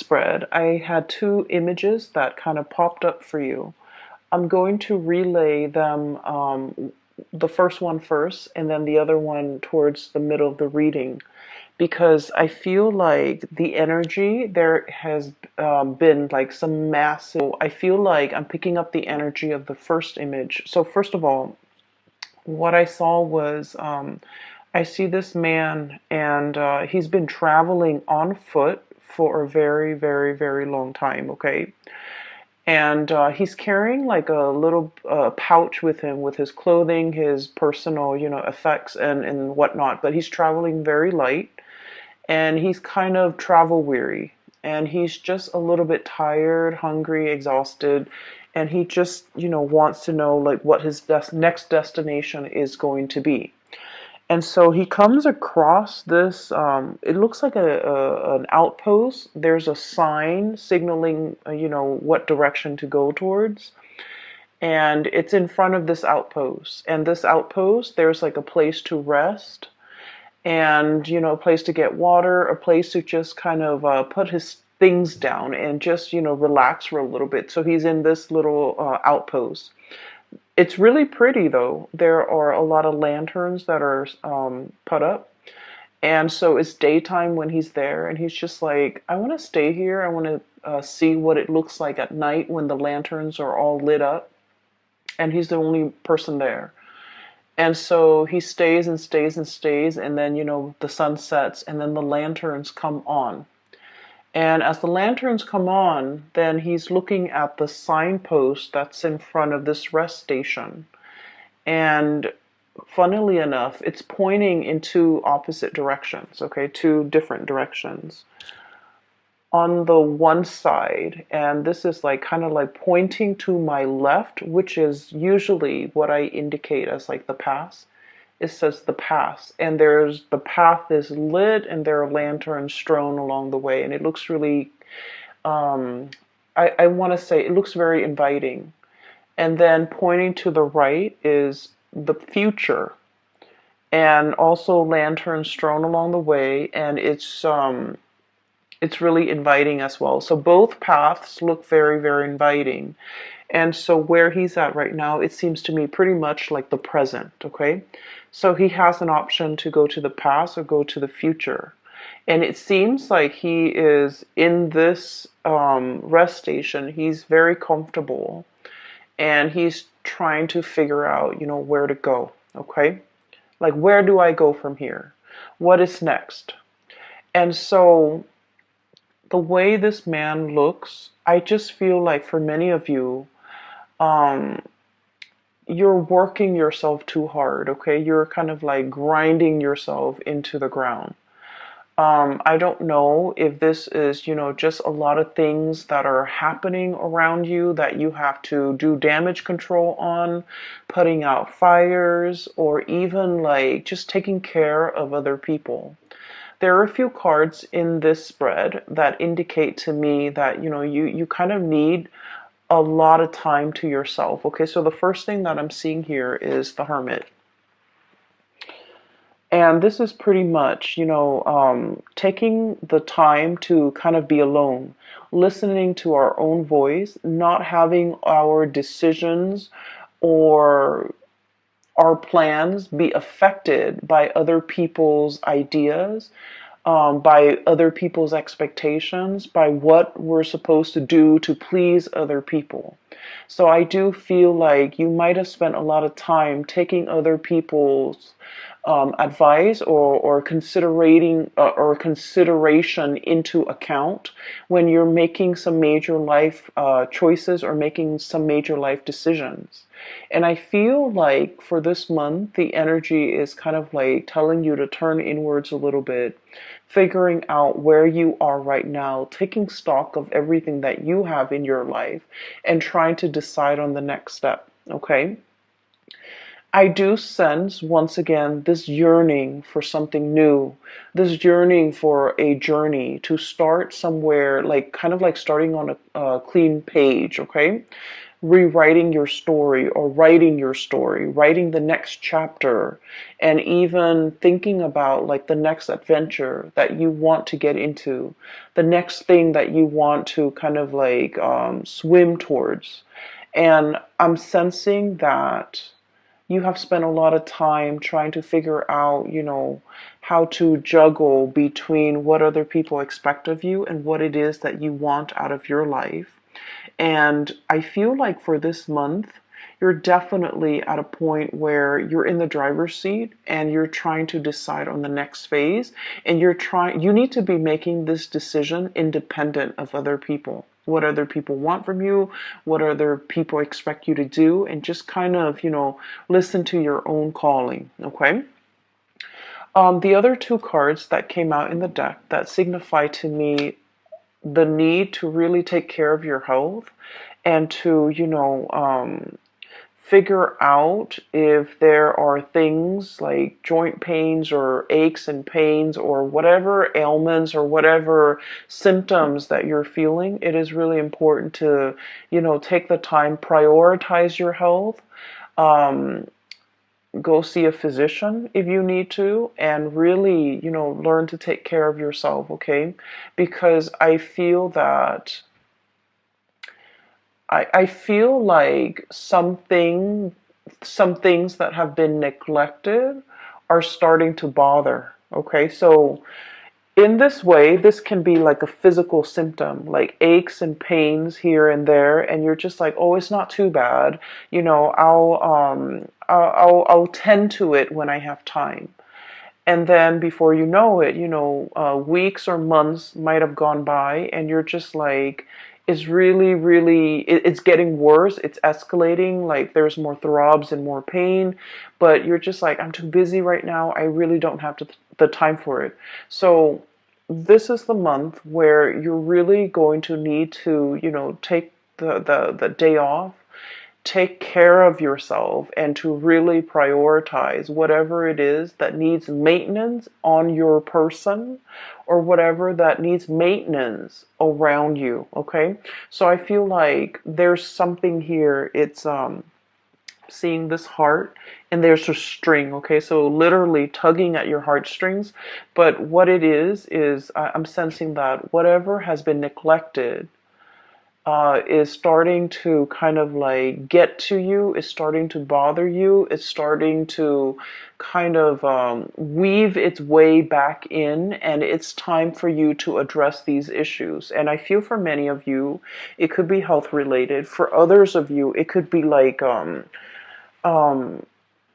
spread, I had two images that kind of popped up for you. I'm going to relay them, the first one first, and then the other one towards the middle of the reading, because I feel like the energy there has been like some massive. I feel like I'm picking up the energy of the first image. So, first of all, what I saw was I see this man, and he's been traveling on foot for a very, very, very long time, okay? And he's carrying like a little pouch with him with his clothing, his personal, effects and whatnot. But he's traveling very light, and he's kind of travel weary, and he's just a little bit tired, hungry, exhausted, and he just, wants to know like what his next destination is going to be. And so he comes across this, it looks like an outpost. There's a sign signaling, what direction to go towards. And it's in front of this outpost. And this outpost, there's like a place to rest and, a place to get water, a place to just kind of put his things down and just, relax for a little bit. So he's in this little outpost. It's really pretty though. There are a lot of lanterns that are put up. And so it's daytime when he's there, and he's just like, I want to stay here. I want to see what it looks like at night when the lanterns are all lit up. And he's the only person there. And so he stays and stays and stays, and then, the sun sets, and then the lanterns come on. And as the lanterns come on, then he's looking at the signpost that's in front of this rest station. And funnily enough, it's pointing in two opposite directions, okay, two different directions. On the one side, and this is like kind of like pointing to my left, which is usually what I indicate as like the past. It says the path, and the path is lit, and there are lanterns strewn along the way, and it looks really, I want to say it looks very inviting. And then pointing to the right is the future, and also lanterns strewn along the way, and it's really inviting as well. So both paths look very, very inviting. And so where he's at right now, it seems to me pretty much like the present, okay? So he has an option to go to the past or go to the future. And it seems like he is in this rest station. He's very comfortable, and he's trying to figure out, where to go, okay? Like, where do I go from here? What is next? And so the way this man looks, I just feel like for many of you, um, you're working yourself too hard, okay? You're kind of like grinding yourself into the ground. I don't know if this is, just a lot of things that are happening around you that you have to do damage control on, putting out fires, or even like just taking care of other people. There are a few cards in this spread that indicate to me that, you kind of need a lot of time to yourself. Okay, so the first thing that I'm seeing here is the Hermit. And this is pretty much, taking the time to kind of be alone, listening to our own voice, not having our decisions or our plans be affected by other people's ideas, by other people's expectations, by what we're supposed to do to please other people. So I do feel like you might have spent a lot of time taking other people's advice or considerating or consideration into account when you're making some major life choices or making some major life decisions. And I feel like for this month, the energy is kind of like telling you to turn inwards a little bit, figuring out where you are right now, taking stock of everything that you have in your life, and trying to decide on the next step, okay? I do sense, once again, this yearning for something new, this yearning for a journey to start somewhere, like kind of like starting on a clean page, okay? rewriting your story or writing your story, writing the next chapter, and even thinking about like the next adventure that you want to get into, the next thing that you want to kind of like swim towards. And I'm sensing that you have spent a lot of time trying to figure out, how to juggle between what other people expect of you and what it is that you want out of your life. And I feel like for this month, you're definitely at a point where you're in the driver's seat and you're trying to decide on the next phase. And you need to be making this decision independent of other people. What other people want from you, what other people expect you to do, and just kind of, listen to your own calling, okay? The other two cards that came out in the deck that signify to me the need to really take care of your health and to, figure out if there are things like joint pains or aches and pains or whatever ailments or whatever symptoms that you're feeling. It is really important to, take the time, prioritize your health. Um, Go see a physician if you need to, and really, learn to take care of yourself, okay? Because I feel like some things that have been neglected are starting to bother. Okay, so in this way, this can be like a physical symptom, like aches and pains here and there, and you're just like, oh, it's not too bad. I'll tend to it when I have time. And then before you know it, weeks or months might have gone by, and you're just like, it's really, really, it's getting worse. It's escalating. Like there's more throbs and more pain, but you're just like, I'm too busy right now. I really don't have the time for it. So this is the month where you're really going to need to, take the day off, take care of yourself, and to really prioritize whatever it is that needs maintenance on your person or whatever that needs maintenance around you. Okay, so I feel like there's something here. It's seeing this heart, and there's a string. Okay, so literally tugging at your heartstrings. But what it is I'm sensing that whatever has been neglected is starting to kind of like get to you, is starting to bother you, it's starting to kind of weave its way back in, and it's time for you to address these issues. And I feel for many of you, it could be health related. For others of you, it could be like um,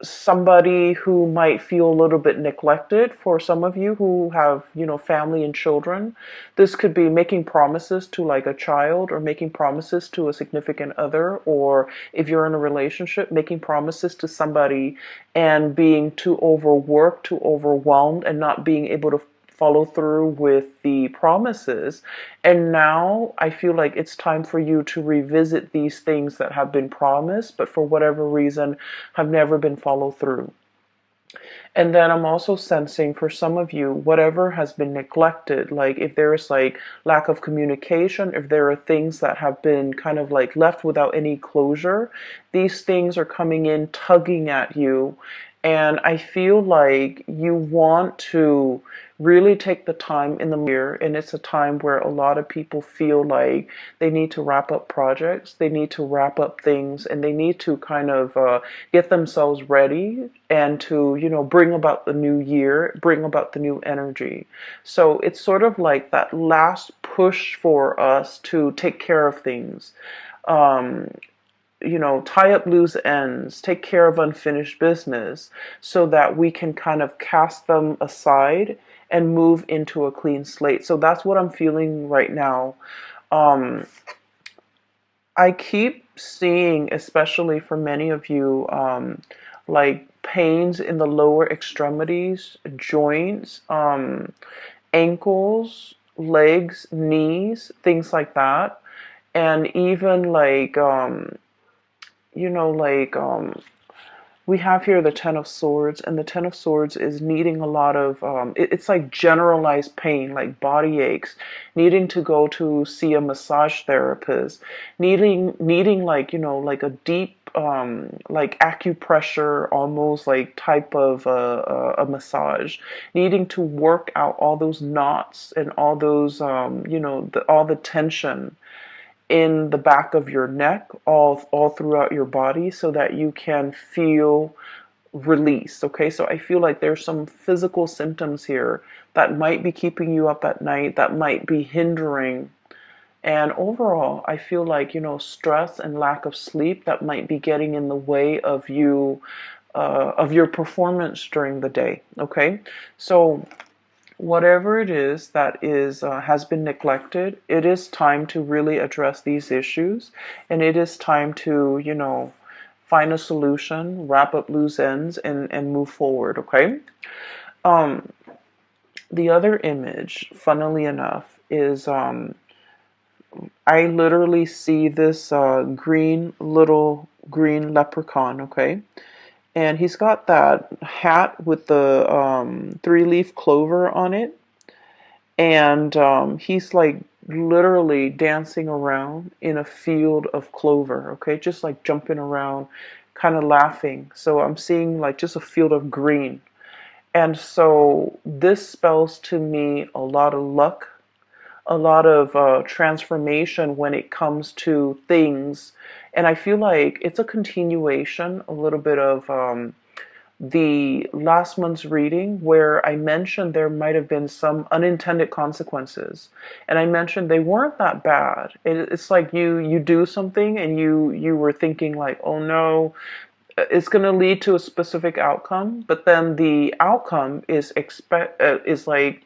somebody who might feel a little bit neglected. For some of you who have, family and children, this could be making promises to like a child, or making promises to a significant other, or if you're in a relationship, making promises to somebody and being too overworked, too overwhelmed, and not being able to follow through with the promises. And now I feel like it's time for you to revisit these things that have been promised, but for whatever reason have never been followed through. And then I'm also sensing for some of you, whatever has been neglected, like if there's like lack of communication, if there are things that have been kind of like left without any closure, these things are coming in, tugging at you. And I feel like you want to really take the time in the year, and it's a time where a lot of people feel like they need to wrap up projects, they need to wrap up things, and they need to kind of get themselves ready and to, bring about the new year, bring about the new energy. So it's sort of like that last push for us to take care of things. Um, tie up loose ends, take care of unfinished business so that we can kind of cast them aside and move into a clean slate. So that's what I'm feeling right now. Um, I keep seeing, especially for many of you, like pains in the lower extremities, joints, ankles, legs, knees, things like that. And even like, like We have here the Ten of Swords, and the Ten of Swords is needing a lot of, it's like generalized pain, like body aches, needing to go to see a massage therapist, needing like, like a deep, like acupressure, almost like type of a massage, needing to work out all those knots and all those, all the tension in the back of your neck, all throughout your body, so that you can feel release. Okay, so I feel like there's some physical symptoms here that might be keeping you up at night, that might be hindering. And overall, I feel like, stress and lack of sleep that might be getting in the way of you, of your performance during the day. Okay, so whatever it is that is has been neglected, it is time to really address these issues, and it is time to, find a solution, wrap up loose ends, and move forward. Okay. Um, the other image, funnily enough, is I literally see this little green leprechaun. Okay, and he's got that hat with the three-leaf clover on it, and he's like literally dancing around in a field of clover. Okay, just like jumping around, kind of laughing. So I'm seeing like just a field of green, and so this spells to me a lot of luck, a lot of transformation when it comes to things. And I feel like it's a continuation, a little bit of the last month's reading, where I mentioned there might have been some unintended consequences, and I mentioned they weren't that bad. It's like you do something and you were thinking like, oh no, it's going to lead to a specific outcome, but then the outcome is like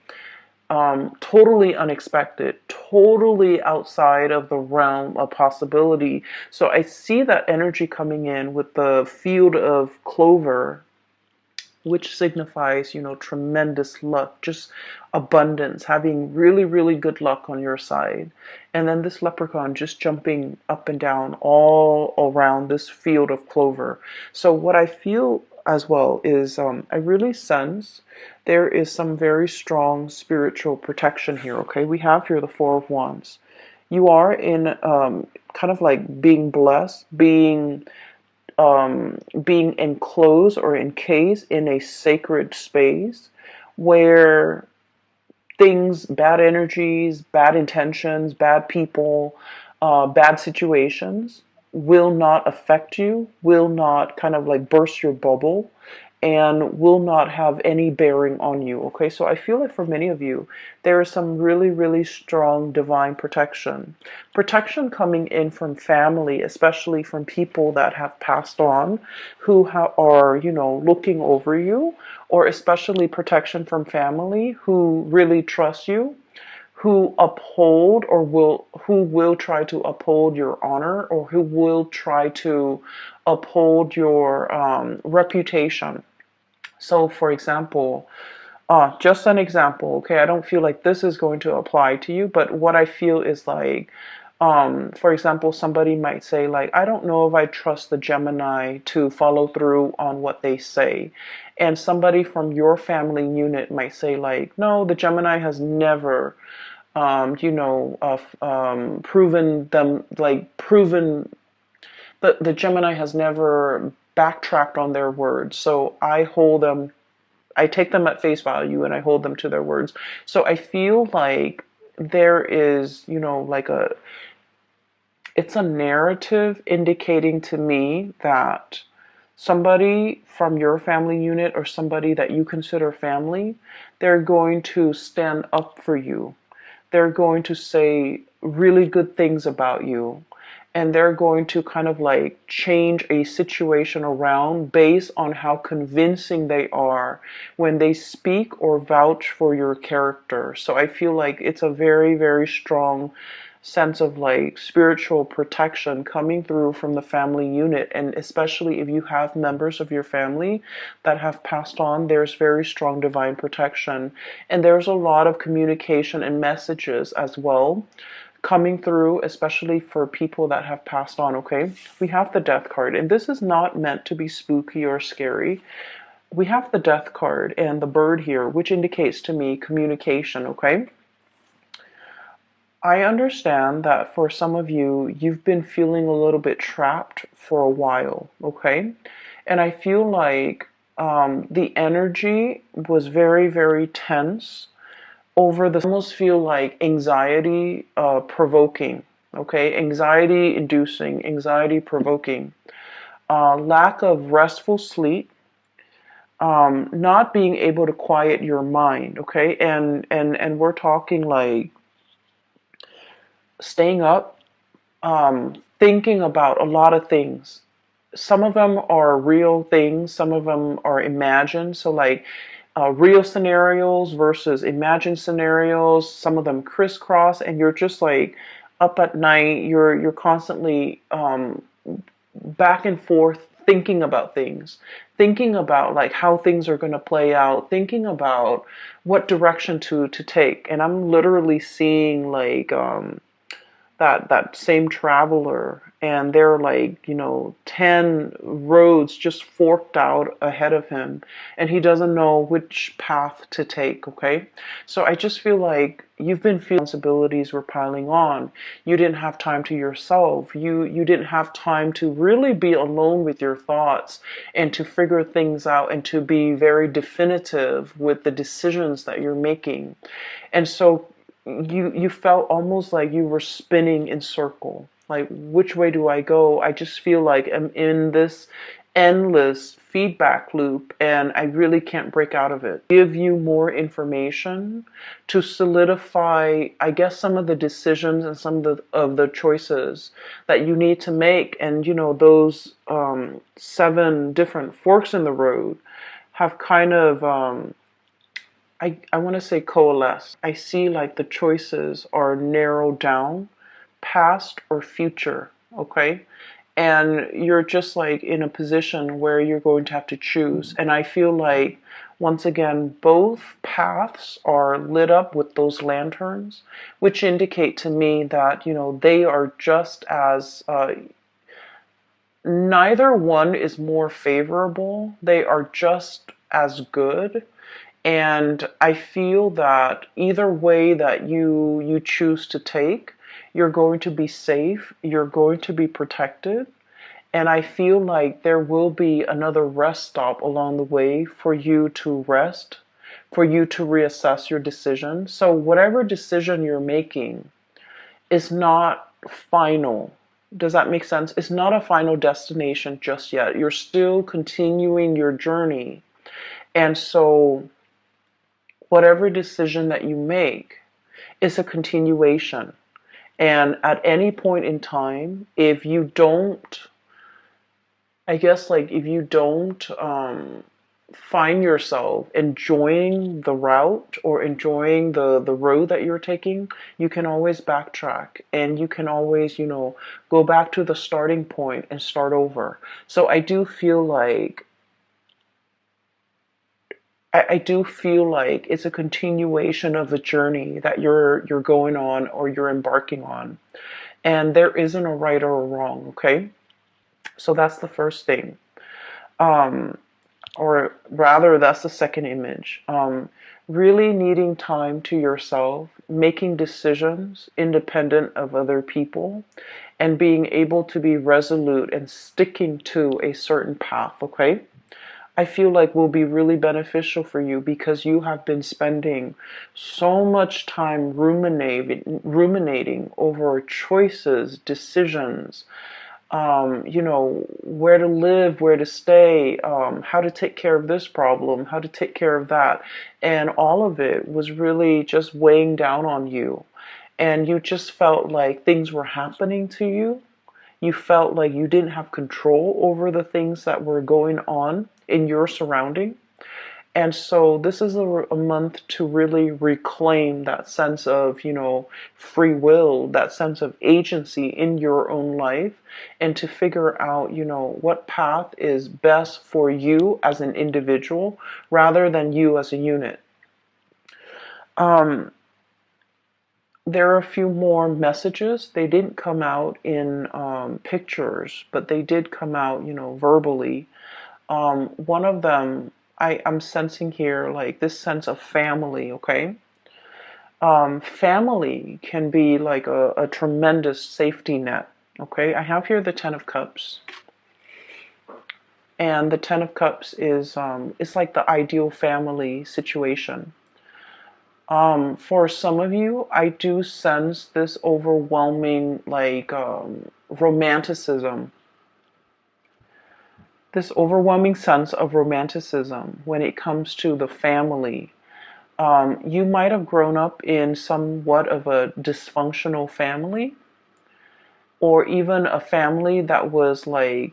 totally unexpected, totally outside of the realm of possibility. So I see that energy coming in with the field of clover, which signifies, tremendous luck, just abundance, having really, really good luck on your side. And then this leprechaun just jumping up and down all around this field of clover. So what I feel as well is I really sense there is some very strong spiritual protection here. Okay, we have here the Four of Wands. You are in kind of like being blessed, being enclosed or encased in a sacred space where things, bad energies, bad intentions, bad people, bad situations will not affect you, will not kind of like burst your bubble, and will not have any bearing on you. Okay, so I feel like for many of you, there is some really, really strong divine protection. Protection coming in from family, especially from people that have passed on, who are, looking over you, or especially protection from family who really trust you, who uphold or who will try to uphold your honor, or who will try to uphold your reputation. So, for example, just an example, okay? I don't feel like this is going to apply to you, but what I feel is like, for example, somebody might say, like, I don't know if I trust the Gemini to follow through on what they say. And somebody from your family unit might say, like, no, the Gemini has never, proven them, like, proven the Gemini has never backtracked on their words. So I take them at face value and I hold them to their words. So I feel like there is, like it's a narrative indicating to me that somebody from your family unit or somebody that you consider family, they're going to stand up for you. They're going to say really good things about you. And they're going to kind of like change a situation around based on how convincing they are when they speak or vouch for your character. So I feel like it's a very, very strong sense of like spiritual protection coming through from the family unit. And especially if you have members of your family that have passed on, there's very strong divine protection. And there's a lot of communication and messages as well coming through, especially for people that have passed on, okay? We have the Death card, and this is not meant to be spooky or scary. We have the Death card and the bird here, which indicates to me communication, okay? I understand that for some of you, you've been feeling a little bit trapped for a while, okay? And I feel like the energy was very, very tense over the, almost feel like anxiety provoking, okay? Anxiety inducing, anxiety provoking. Lack of restful sleep, not being able to quiet your mind, okay? And we're talking like staying up, thinking about a lot of things. Some of them are real things, some of them are imagined. So, like real scenarios versus imagined scenarios. Some of them crisscross, and you're just like up at night. You're constantly back and forth thinking about things, thinking about like how things are going to play out, thinking about what direction to take. And I'm literally seeing like that same traveler, and there are like 10 roads just forked out ahead of him, and he doesn't know which path to take, okay? So I just feel like you've been feeling responsibilities were piling on. You didn't have time to yourself. You didn't have time to really be alone with your thoughts and to figure things out and to be very definitive with the decisions that you're making. And so you felt almost like you were spinning in circle. Like, which way do I go? I just feel like I'm in this endless feedback loop and I really can't break out of it. Give you more information to solidify, I guess, some of the decisions and some of the choices that you need to make. And those 7 different forks in the road have kind of I want to say coalesce. I see like the choices are narrowed down, past or future, okay? And you're just like in a position where you're going to have to choose. And I feel like, once again, both paths are lit up with those lanterns, which indicate to me that, they are just as, neither one is more favorable. They are just as good. And I feel that either way that you choose to take, you're going to be safe, you're going to be protected. And I feel like there will be another rest stop along the way for you to rest, for you to reassess your decision. So whatever decision you're making is not final. Does that make sense? It's not a final destination just yet. You're still continuing your journey. And so whatever decision that you make is a continuation. And at any point in time, if you don't, I guess, like if you don't find yourself enjoying the route or enjoying the road that you're taking, you can always backtrack and you can always, go back to the starting point and start over. So I do feel like it's a continuation of the journey that you're going on or you're embarking on. And there isn't a right or a wrong, okay? So that's the first thing. Or rather, that's the second image. Really needing time to yourself, making decisions independent of other people, and being able to be resolute and sticking to a certain path, okay? I feel like will be really beneficial for you because you have been spending so much time ruminating over choices, decisions, where to live, where to stay, how to take care of this problem, how to take care of that. And all of it was really just weighing down on you. And you just felt like things were happening to you. You felt like you didn't have control over the things that were going on in your surrounding. And so this is a month to really reclaim that sense of, free will, that sense of agency in your own life, and to figure out, what path is best for you as an individual rather than you as a unit. there are a few more messages. They didn't come out in pictures, but they did come out, verbally. One of them, I'm sensing here, like this sense of family, okay? Family can be like a tremendous safety net, okay? I have here the Ten of Cups. And the Ten of Cups is it's like the ideal family situation. For some of you, I do sense this overwhelming like romanticism, this overwhelming sense of romanticism when it comes to the family. You might have grown up in somewhat of a dysfunctional family, or even a family that was like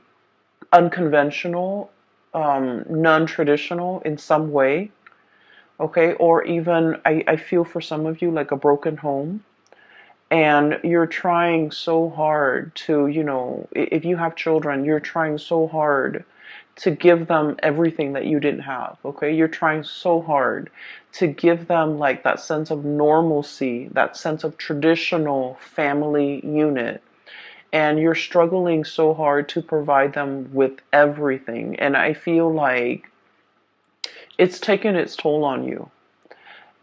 unconventional, non-traditional in some way. Okay, or even I feel for some of you like a broken home, and you're trying so hard to, if you have children, you're trying so hard to give them everything that you didn't have. Okay, you're trying so hard to give them like that sense of normalcy, that sense of traditional family unit, and you're struggling so hard to provide them with everything. And I feel like it's taken its toll on you.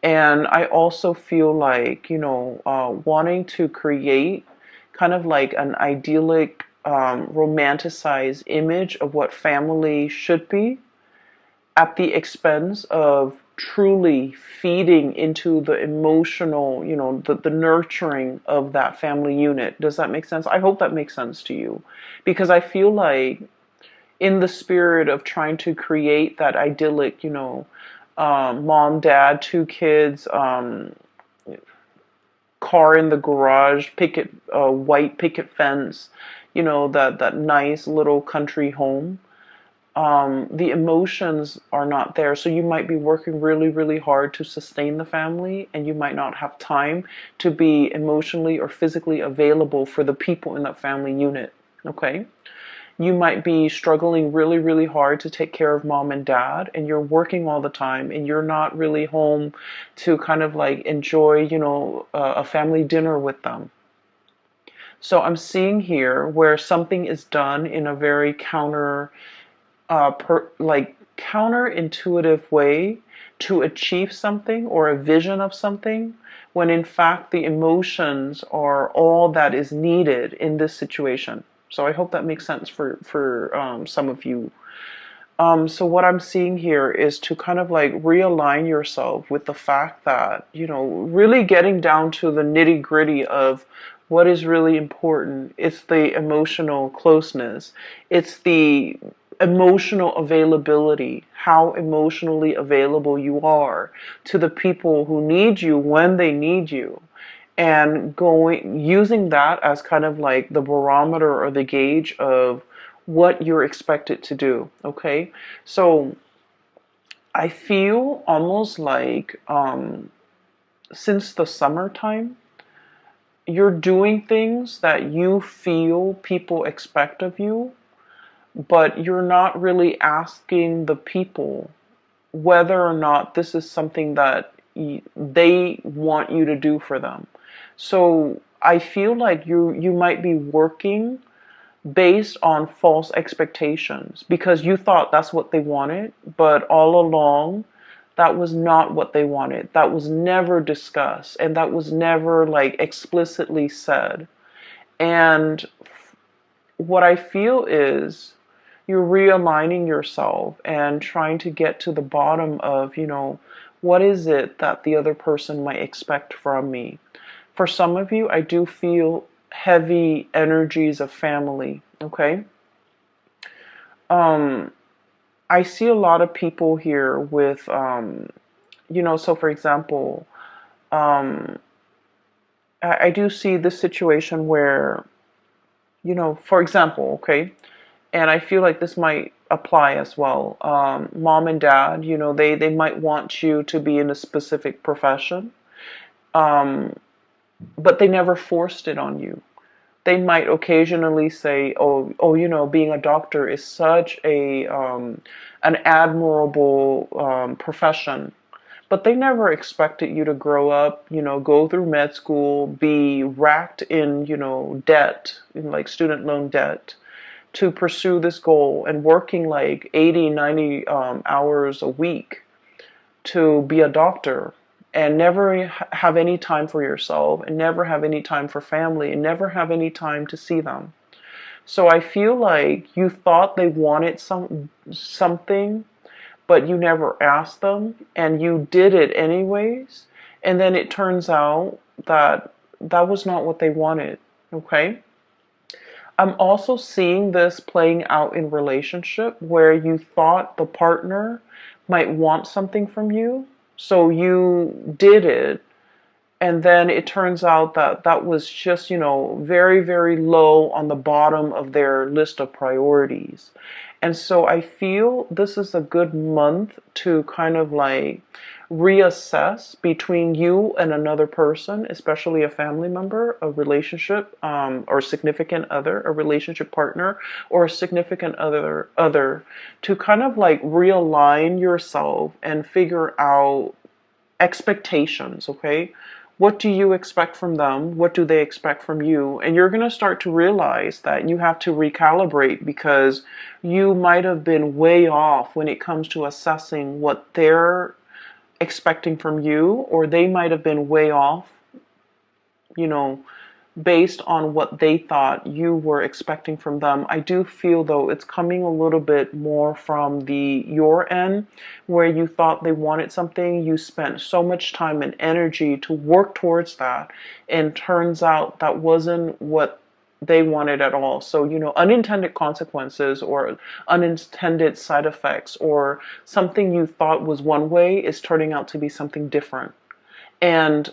And I also feel like, wanting to create kind of like an idyllic, romanticized image of what family should be at the expense of truly feeding into the emotional, the nurturing of that family unit. Does that make sense? I hope that makes sense to you. Because I feel like in the spirit of trying to create that idyllic, mom, dad, two kids, car in the garage, white picket fence, that nice little country home. The emotions are not there. So you might be working really, really hard to sustain the family, and you might not have time to be emotionally or physically available for the people in that family unit. Okay? You might be struggling really, really hard to take care of mom and dad, and you're working all the time, and you're not really home to kind of like enjoy, a family dinner with them. So I'm seeing here where something is done in a very counterintuitive way to achieve something or a vision of something, when in fact the emotions are all that is needed in this situation. So I hope that makes sense for some of you. So what I'm seeing here is to kind of like realign yourself with the fact that, really getting down to the nitty gritty of what is really important. It's the emotional closeness. It's the emotional availability, how emotionally available you are to the people who need you when they need you. And using that as kind of like the barometer or the gauge of what you're expected to do. Okay, so I feel almost like since the summertime, you're doing things that you feel people expect of you, but you're not really asking the people whether or not this is something that they want you to do for them. So I feel like you might be working based on false expectations because you thought that's what they wanted, but all along that was not what they wanted. That was never discussed, and that was never like explicitly said. And what I feel is you're realigning yourself and trying to get to the bottom of, what is it that the other person might expect from me. For some of you, I do feel heavy energies of family, okay? I see a lot of people here with, so for example, I do see this situation where, for example, okay, and I feel like this might apply as well. Mom and dad, they might want you to be in a specific profession, but they never forced it on you. They might occasionally say, "Oh, being a doctor is such an admirable profession," but they never expected you to grow up, go through med school, be racked in, debt, in like student loan debt, to pursue this goal and working like 80, 90 hours a week to be a doctor and never have any time for yourself and never have any time for family and never have any time to see them. So I feel like you thought they wanted something, but you never asked them and you did it anyways. And then it turns out that that was not what they wanted. Okay. I'm also seeing this playing out in relationship where you thought the partner might want something from you. So you did it. And then it turns out that that was just, very, very low on the bottom of their list of priorities. And so I feel this is a good month to kind of like reassess between you and another person, especially a family member, a relationship, or significant other, a relationship partner, or a significant other, to kind of like realign yourself and figure out expectations, okay? What do you expect from them? What do they expect from you? And you're going to start to realize that you have to recalibrate because you might have been way off when it comes to assessing what they're expecting from you, or they might have been way off, you know, based on what they thought you were expecting from them. I do feel though it's coming a little bit more from your end where you thought they wanted something, you spent so much time and energy to work towards that, and turns out that wasn't what they wanted at all. So, unintended consequences or unintended side effects or something you thought was one way is turning out to be something different. And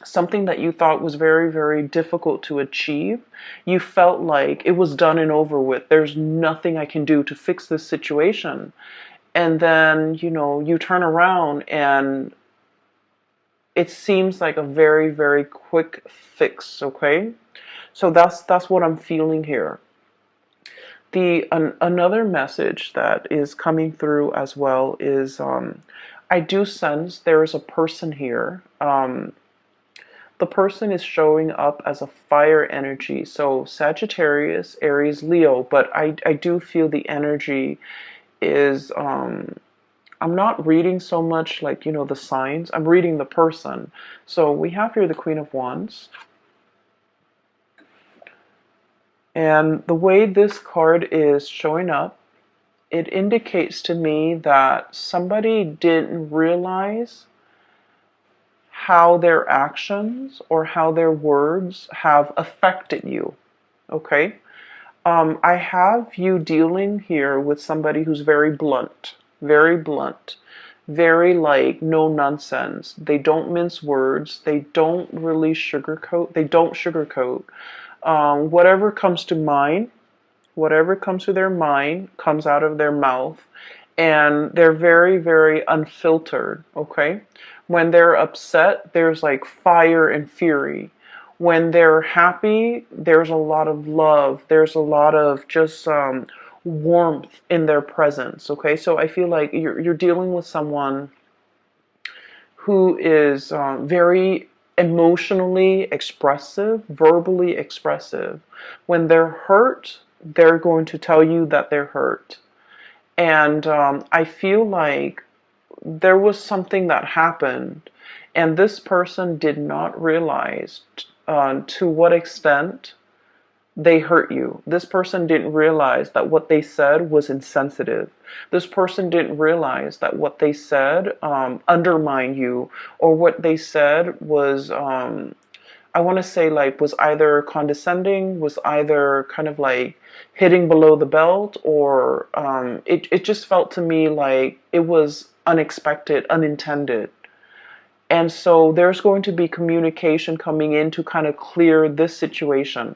something that you thought was very, very difficult to achieve, you felt like it was done and over with. There's nothing I can do to fix this situation. And then, you turn around and it seems like a very, very quick fix, okay? So that's what I'm feeling here. Another message that is coming through as well is I do sense there is a person here. The person is showing up as a fire energy, so Sagittarius, Aries, Leo, but I do feel the energy is, I'm not reading so much like, the signs, I'm reading the person. So we have here the Queen of Wands. And the way this card is showing up, it indicates to me that somebody didn't realize how their actions or how their words have affected you. Okay? I have you dealing here with somebody who's very blunt, very like no nonsense. They don't mince words. They don't really sugarcoat. They don't sugarcoat. Whatever comes to mind, whatever comes to their mind comes out of their mouth. And they're very, very unfiltered, okay? When they're upset, there's like fire and fury. When they're happy, there's a lot of love. There's a lot of just warmth in their presence, okay? So I feel like you're dealing with someone who is very emotionally expressive, verbally expressive. When they're hurt, they're going to tell you that they're hurt. And I feel like there was something that happened, and this person did not realize to what extent they hurt you. This person didn't realize that what they said was insensitive. This person didn't realize that what they said undermined you, or what they said was, I want to say, like, was either condescending, was either kind of like hitting below the belt, or it just felt to me like it was unexpected, unintended. And so there's going to be communication coming in to kind of clear this situation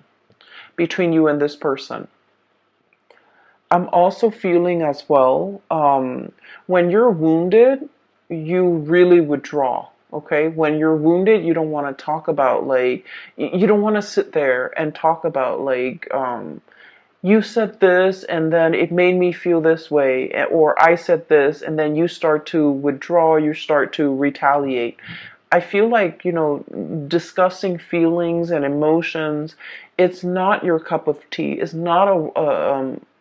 between you and this person. I'm also feeling as well, when you're wounded, you really withdraw. Okay, when you're wounded, you don't want to talk about, like, you don't want to sit there and talk about, like, you said this and then it made me feel this way, or I said this and then you start to withdraw, you start to retaliate. I feel like, discussing feelings and emotions, it's not your cup of tea. It's not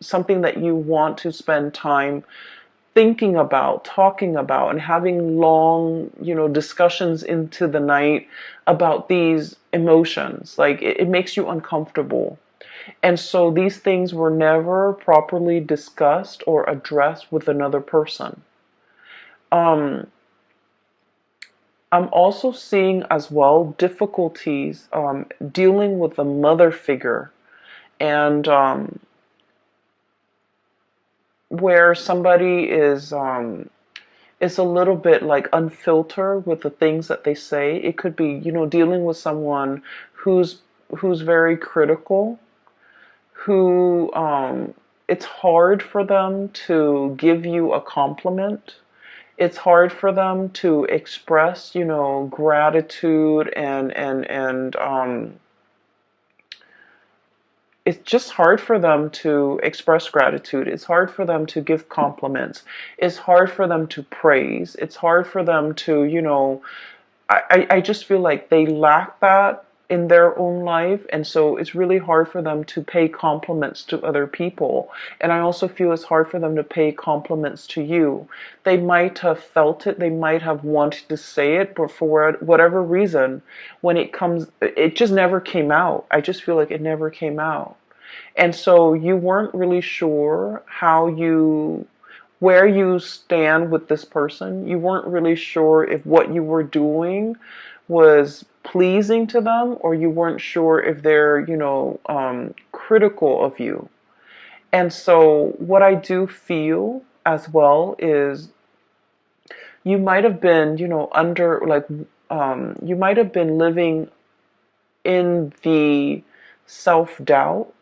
something that you want to spend time thinking about, talking about, and having long, discussions into the night about these emotions. Like it makes you uncomfortable. And so these things were never properly discussed or addressed with another person. Um, I'm also seeing as well difficulties dealing with a mother figure, and where somebody is a little bit like unfiltered with the things that they say. It could be, dealing with someone who's very critical, who it's hard for them to give you a compliment. It's hard for them to express, gratitude, and it's just hard for them to express gratitude. It's hard for them to give compliments. It's hard for them to praise. It's hard for them to, I just feel like they lack that in their own life, and so it's really hard for them to pay compliments to other people. And I also feel it's hard for them to pay compliments to you. They might have felt it, they might have wanted to say it, but for whatever reason, when it comes, it just never came out. I just feel like it never came out. And so you weren't really sure where you stand with this person. You weren't really sure if what you were doing was pleasing to them, or you weren't sure if they're, critical of you. And so what I do feel as well is you might have been, under like, you might have been living in the self-doubt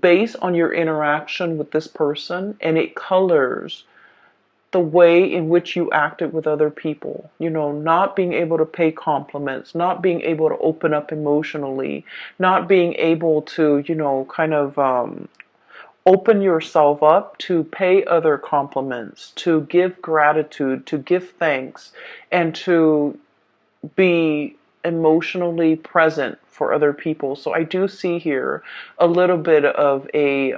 based on your interaction with this person, and it colors the way in which you acted with other people. Not being able to pay compliments, not being able to open up emotionally, not being able to, kind of open yourself up to pay other compliments, to give gratitude, to give thanks, and to be emotionally present for other people. So I do see here a little bit of a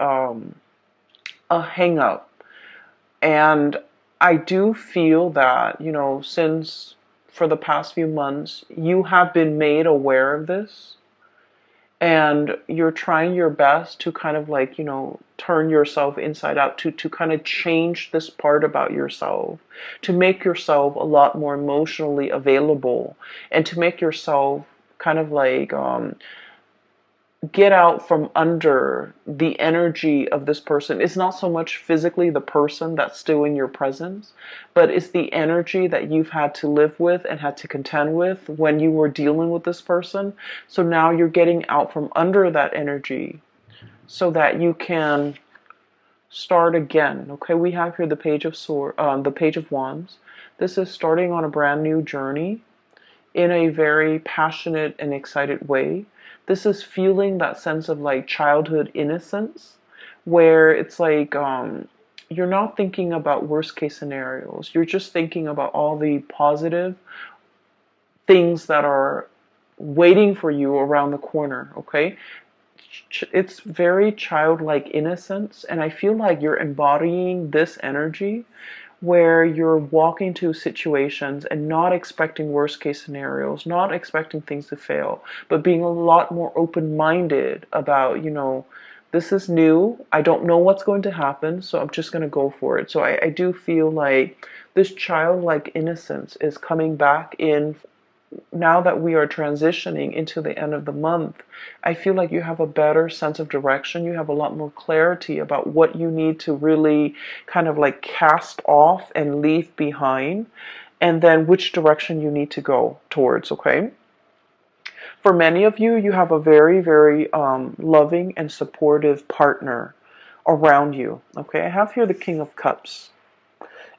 hang up. And I do feel that, since for the past few months, you have been made aware of this, and you're trying your best to kind of like, turn yourself inside out, to kind of change this part about yourself, to make yourself a lot more emotionally available, and to make yourself kind of like get out from under the energy of this person. It's not so much physically the person that's still in your presence, but it's the energy that you've had to live with and had to contend with when you were dealing with this person. So now you're getting out from under that energy so that you can start again. Okay, we have here the the Page of Wands. This is starting on a brand new journey in a very passionate and excited way. This is feeling that sense of like childhood innocence, where it's like you're not thinking about worst case scenarios. You're just thinking about all the positive things that are waiting for you around the corner, okay? It's very childlike innocence, and I feel like you're embodying this energy where you're walking to situations and not expecting worst case scenarios, not expecting things to fail, but being a lot more open-minded about, this is new. I don't know what's going to happen, so I'm just going to go for it. So I do feel like this childlike innocence is coming back in now that we are transitioning into the end of the month. I feel like you have a better sense of direction. You have a lot more clarity about what you need to really kind of like cast off and leave behind, and then which direction you need to go towards, okay? For many of you, you have a very, very loving and supportive partner around you, okay? I have here the King of Cups.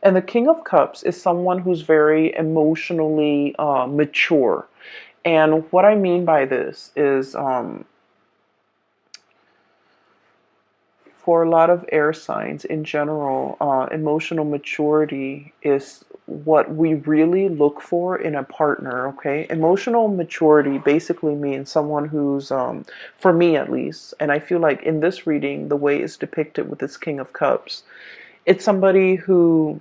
And the King of Cups is someone who's very emotionally mature. And what I mean by this is For a lot of air signs in general, emotional maturity is what we really look for in a partner, okay? Emotional maturity basically means someone who's, for me at least, and I feel like in this reading, the way it's depicted with this King of Cups, it's somebody who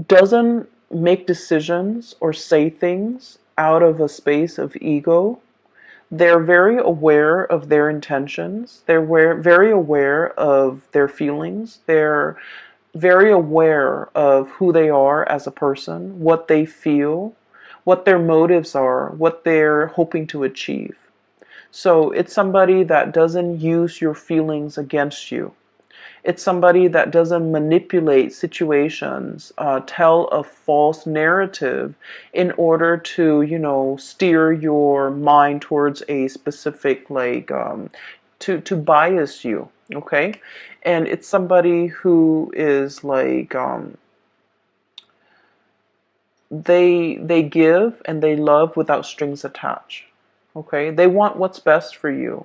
doesn't make decisions or say things out of a space of ego. They're very aware of their intentions. They're very aware of their feelings. They're very aware of who they are as a person, what they feel, what their motives are, what they're hoping to achieve. So it's somebody that doesn't use your feelings against you. It's somebody that doesn't manipulate situations, tell a false narrative in order to, steer your mind towards a specific, like, to bias you, okay? And it's somebody who is like, they give and they love without strings attached, okay? They want what's best for you.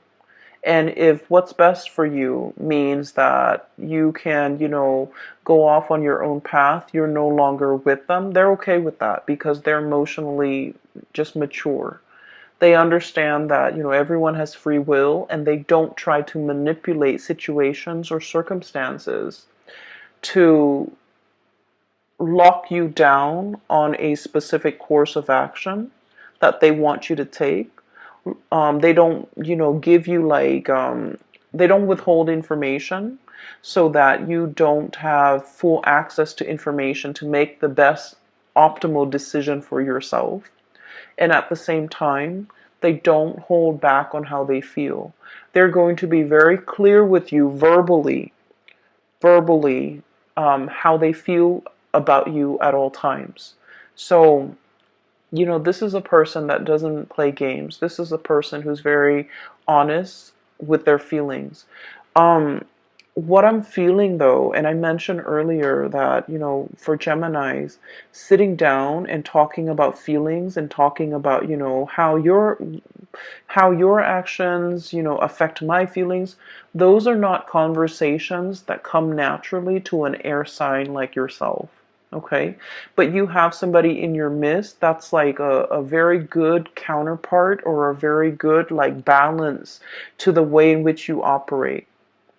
And if what's best for you means that you can, go off on your own path, you're no longer with them, they're okay with that because they're emotionally just mature. They understand that, everyone has free will and they don't try to manipulate situations or circumstances to lock you down on a specific course of action that they want you to take. They don't, give you like, they don't withhold information so that you don't have full access to information to make the best optimal decision for yourself. And at the same time, they don't hold back on how they feel. They're going to be very clear with you verbally, how they feel about you at all times. So, this is a person that doesn't play games. This is a person who's very honest with their feelings. Um, what I'm feeling though, and I mentioned earlier that, for Geminis, sitting down and talking about feelings and talking about, how your actions, affect my feelings, those are not conversations that come naturally to an air sign like yourself. Okay, but you have somebody in your midst that's like a very good counterpart or a very good like balance to the way in which you operate.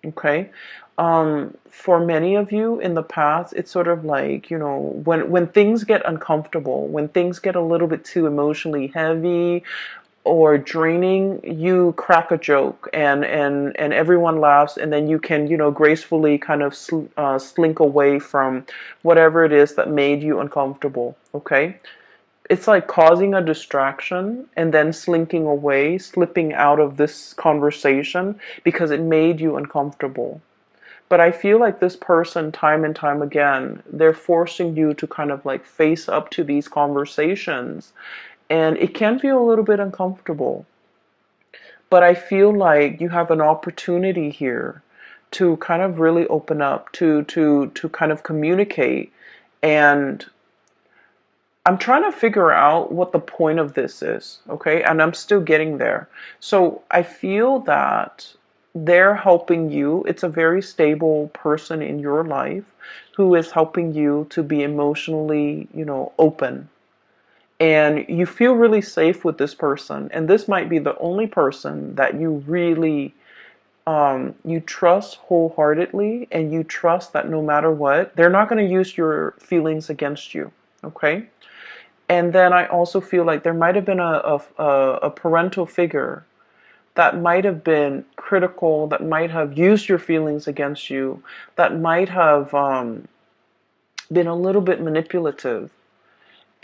Okay, for many of you in the past, it's sort of like, when things get uncomfortable, when things get a little bit too emotionally heavy or draining, you crack a joke and everyone laughs, and then you can, gracefully kind of slink away from whatever it is that made you uncomfortable. Okay, it's like causing a distraction and then slinking away, slipping out of this conversation because it made you uncomfortable. But I feel like this person, time and time again, they're forcing you to kind of like face up to these conversations. And it can feel a little bit uncomfortable. But I feel like you have an opportunity here to kind of really open up, to kind of communicate. And I'm trying to figure out what the point of this is, okay? And I'm still getting there. So I feel that they're helping you. It's a very stable person in your life who is helping you to be emotionally, open. And you feel really safe with this person. And this might be the only person that you really, you trust wholeheartedly, and you trust that no matter what, they're not going to use your feelings against you, okay? And then I also feel like there might have been a parental figure that might have been critical, that might have used your feelings against you, that might have been a little bit manipulative.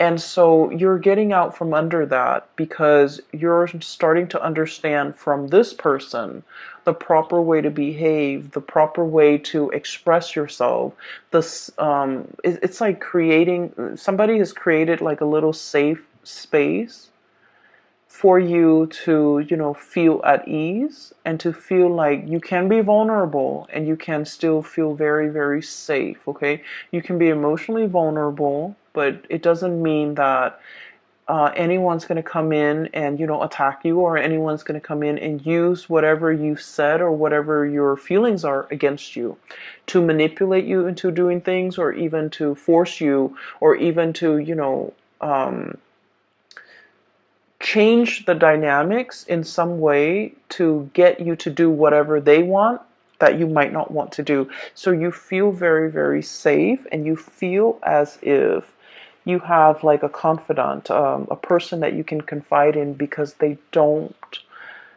And so you're getting out from under that because you're starting to understand from this person the proper way to behave, the proper way to express yourself. It's like somebody has created like a little safe space for you to, feel at ease and to feel like you can be vulnerable and you can still feel very, very safe, okay? You can be emotionally vulnerable, but it doesn't mean that anyone's going to come in and, attack you, or anyone's going to come in and use whatever you've said or whatever your feelings are against you to manipulate you into doing things, or even to force you, or even to, change the dynamics in some way to get you to do whatever they want that you might not want to do. So you feel very, very safe, and you feel as if you have like a confidant, a person that you can confide in, because they don't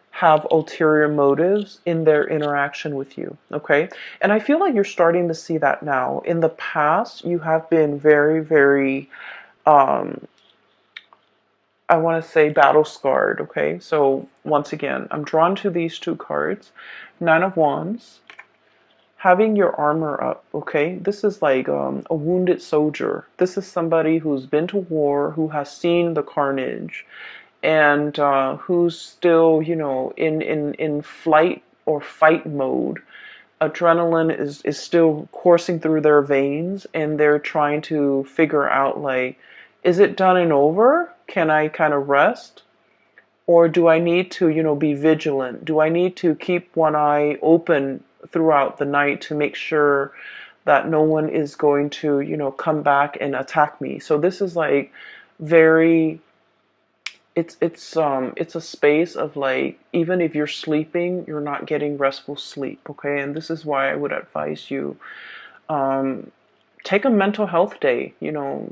have ulterior motives in their interaction with you. Okay. And I feel like you're starting to see that now. In the past, you have been very, very, um, I want to say, battle scarred. Okay. So once again, I'm drawn to these two cards. Nine of Wands, having your armor up. Okay. This is like a wounded soldier. This is somebody who's been to war, who has seen the carnage, and who's still, in flight or fight mode. Adrenaline is still coursing through their veins, and they're trying to figure out, like, is it done and over? Can I kind of rest? Or do I need to, be vigilant? Do I need to keep one eye open throughout the night to make sure that no one is going to, come back and attack me? So this is like very, it's a space of, like, even if you're sleeping, you're not getting restful sleep. Okay. And this is why I would advise you, um take a mental health day,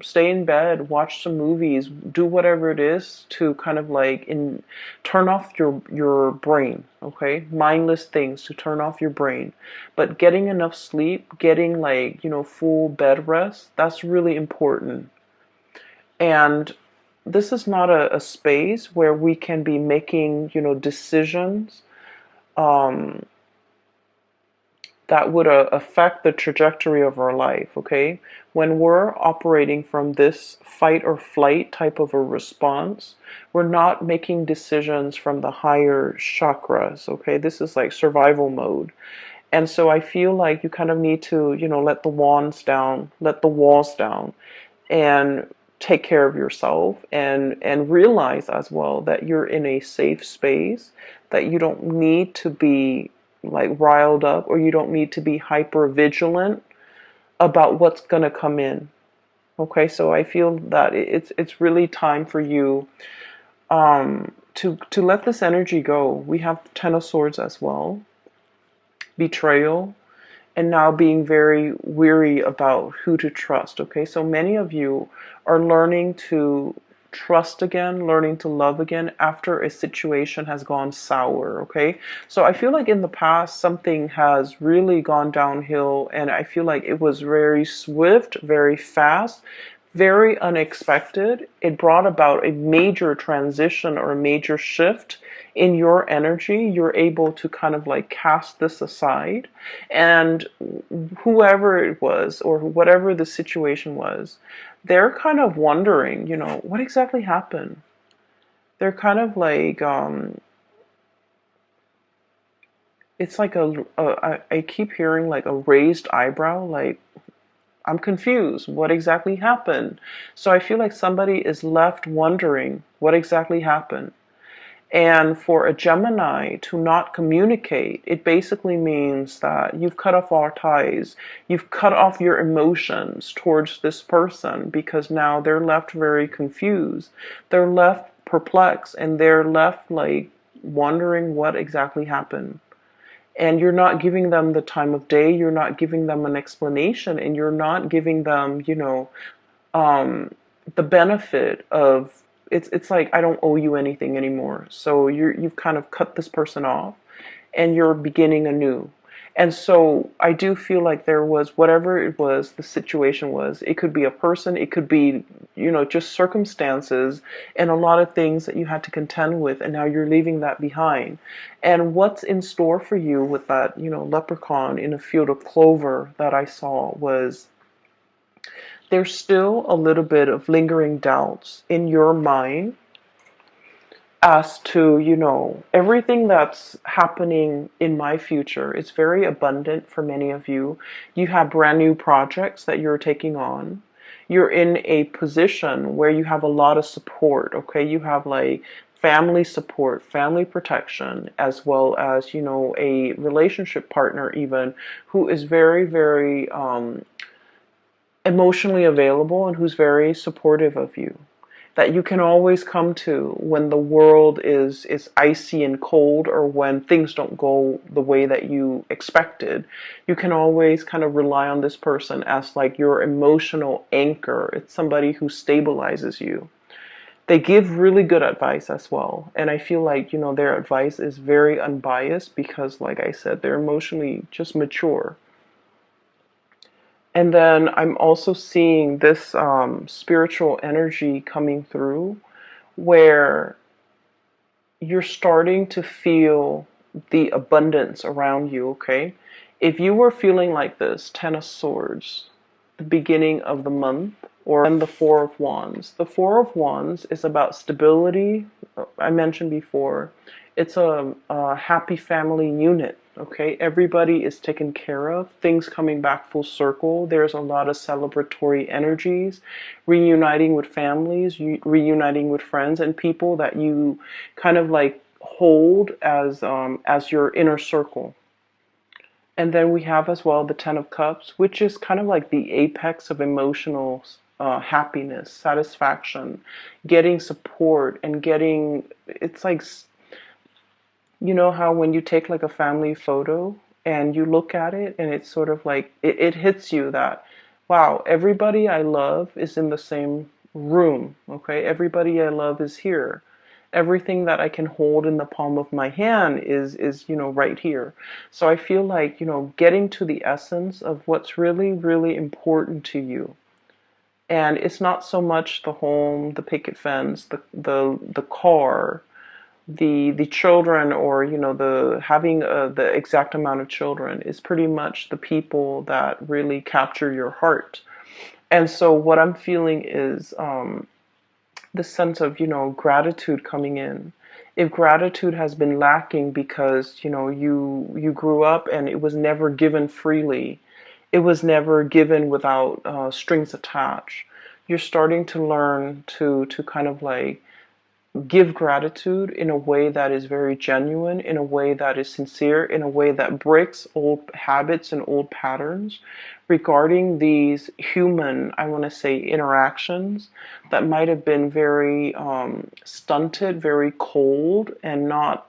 stay in bed, watch some movies, do whatever it is to kind of like turn off your brain. Okay. Mindless things to turn off your brain. But getting enough sleep, getting, like, full bed rest, that's really important. And this is not a space where we can be making, decisions um, that would affect the trajectory of our life. Okay. When we're operating from this fight or flight type of a response, we're not making decisions from the higher chakras. Okay. This is like survival mode. And so I feel like you kind of need to, let the wands down, let the walls down, and take care of yourself, and realize as well that you're in a safe space, that you don't need to be like riled up, or you don't need to be hyper vigilant about what's going to come in. Okay. So I feel that it's really time for you to let this energy go. We have Ten of Swords as well, betrayal, and now being very weary about who to trust. Okay, so many of you are learning to trust again, learning to love again after a situation has gone sour. Okay, so I feel like in the past something has really gone downhill, and I feel like it was very swift, very fast, very unexpected. It brought about a major transition or a major shift in your energy. You're able to kind of like cast this aside, and whoever it was, or whatever the situation was, they're kind of wondering, what exactly happened. They're kind of like, it's like I keep hearing like a raised eyebrow, like, I'm confused. What exactly happened? So I feel like somebody is left wondering what exactly happened. And for a Gemini to not communicate, it basically means that you've cut off all ties. You've cut off your emotions towards this person, because now they're left very confused. They're left perplexed, and they're left like wondering what exactly happened. And you're not giving them the time of day, you're not giving them an explanation, and you're not giving them, um, the benefit of, it's like, I don't owe you anything anymore. So you've kind of cut this person off, and you're beginning anew. And so I do feel like there was, whatever it was, the situation was, it could be a person, it could be, just circumstances, and a lot of things that you had to contend with, and now you're leaving that behind. And what's in store for you with that, leprechaun in a field of clover that I saw was, there's still a little bit of lingering doubts in your mind as to, everything that's happening in my future. It's very abundant for many of you. You have brand new projects that you're taking on. you're in a position where you have a lot of support, okay? You have like family support, family protection, as well as, a relationship partner even who is very, very emotionally available and who's very supportive of you, that you can always come to when the world is icy and cold, or when things don't go the way that you expected. You can always kind of rely on this person as like your emotional anchor. It's somebody who stabilizes you. They give really good advice as well, and I feel like, their advice is very unbiased because, like I said, they're emotionally just mature. And then I'm also seeing this spiritual energy coming through where you're starting to feel the abundance around you, okay? If you were feeling like this, Ten of Swords, the beginning of the month, or then the Four of Wands. The Four of Wands is about stability. I mentioned before, it's a happy family unit, okay? Everybody is taken care of, things coming back full circle. There's a lot of celebratory energies, reuniting with families, reuniting with friends and people that you kind of like hold as your inner circle. And then we have as well the Ten of Cups, which is kind of like the apex of emotional happiness, satisfaction, getting support, and getting, it's like, how when you take like a family photo and you look at it and it's sort of like, it hits you that, wow, everybody I love is in the same room, okay? Everybody I love is here. Everything that I can hold in the palm of my hand is right here. So I feel like, getting to the essence of what's really, really important to you. And it's not so much the home, the picket fence, the car, the children, or the having the exact amount of children. Is pretty much the people that really capture your heart. And so what I'm feeling is the sense of, gratitude coming in. If gratitude has been lacking because, you grew up and it was never given freely, it was never given without strings attached, you're starting to learn to kind of like give gratitude in a way that is very genuine, in a way that is sincere, in a way that breaks old habits and old patterns regarding these human, I want to say, interactions that might have been very stunted, very cold, and not,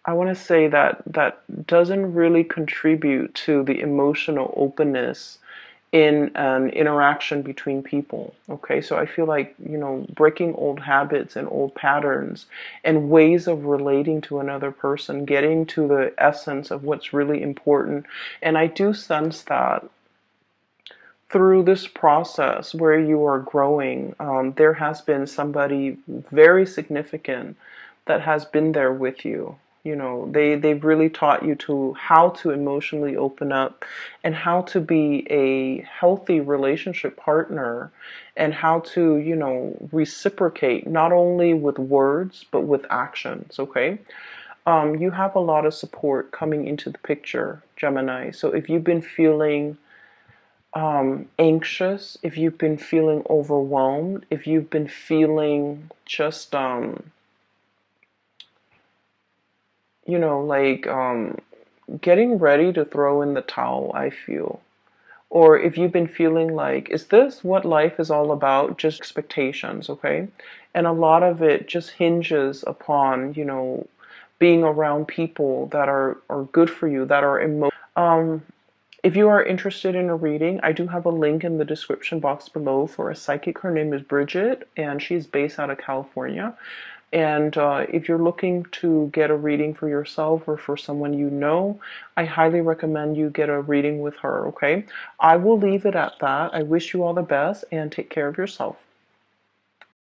I want to say that doesn't really contribute to the emotional openness in an interaction between people. Okay, so I feel like, breaking old habits and old patterns and ways of relating to another person, getting to the essence of what's really important. And I do sense that through this process where you are growing, there has been somebody very significant that has been there with you. They've really taught you to how to emotionally open up and how to be a healthy relationship partner, and how to, reciprocate not only with words but with actions, okay? You have a lot of support coming into the picture, Gemini. So if you've been feeling anxious, if you've been feeling overwhelmed, if you've been feeling just like getting ready to throw in the towel, I feel. Or if you've been feeling like, is this what life is all about? Just expectations, okay? And a lot of it just hinges upon, being around people that are good for you, that are if you are interested in a reading, I do have a link in the description box below for a psychic. Her name is Bridget, and she's based out of California. And if you're looking to get a reading for yourself or for someone you know, I highly recommend you get a reading with her, okay? I will leave it at that. I wish you all the best and take care of yourself.